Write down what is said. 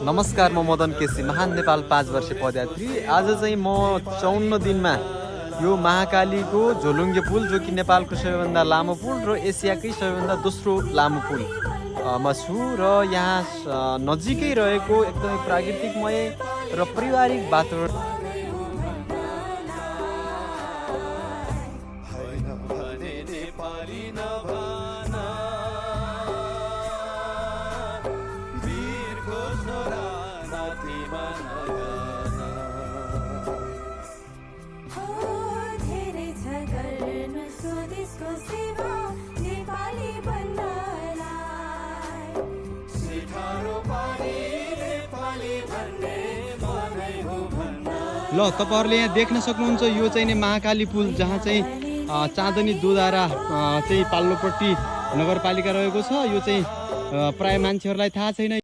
नमस्कार, म मदन केसी, महान नेपाल 5 वर्षे पदयात्री। आज चाहिँ म 54 दिनमा यो महाकालीको झोलुङ्गे पुल, जो कि नेपालको सबैभन्दा लामो पुल र एसियाकै सबैभन्दा दोस्रो लामो पुल मा छु र यहाँ नजिकै रहेको एकदमै प्राकृतिकमय र पारिवारिक वातावरण ल तपाईहरुले यहाँ देख्न सक्नुहुन्छ यो चाहिँ नि महाकाली पुल, जहाँ चाहिँ चाँदनी दोधारा चाहिँ पाल्लोपट्टि नगरपालिका रहेको छ। यो चाहिँ प्राय मान्छेहरूलाई थाहा छैन।